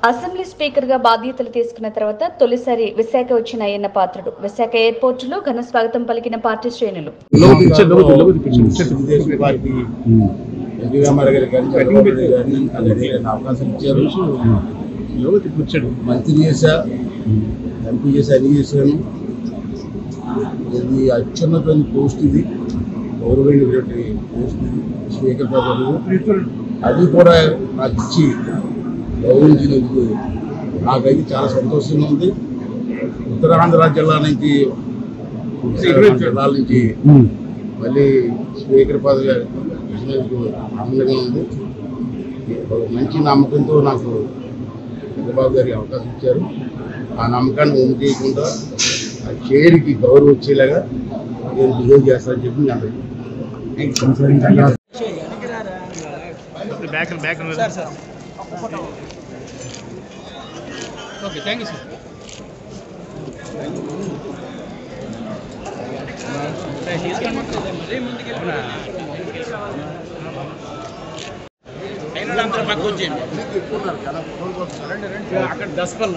Assembly speaker గా బాధ్యతలు తీసుకున్న తర్వాత తొలిసారి విశాఖ వచ్చిన అయ్యన్న పాత్రుడు విశాఖ ఎయిర్పోర్ట్ లో ఘన స్వాగతం పలికిన పార్టీ శ్రేణులు. మంత్రి చేశా, ఎంపీ చేసి అన్ని చేశాను. ఇది అత్యున్నతమైన పోస్ట్, ఇది గౌరవమైనటువంటి పోస్ట్ స్పీకర్ పదవి. అది కూడా నాకు ఇచ్చి గౌరవించినందుకు నాకైతే చాలా సంతోషంగా ఉంది. ఉత్తరాంధ్ర జిల్లా నుంచి జిల్లాల నుంచి మళ్ళీ స్పీకర్ పదవి ఇచ్చినందుకు ఆనందంగా ఉంది. మంచి నమ్మకంతో నాకు చంద్రబాబు గారికి అవకాశం ఇచ్చారు. ఆ నమ్మకాన్ని ఒమ్ము చేయకుండా ఆ చైర్కి గౌరవం వచ్చేలాగా నేను బిహేవ్ చేస్తానని చెప్పి అక్కడ దస్పల్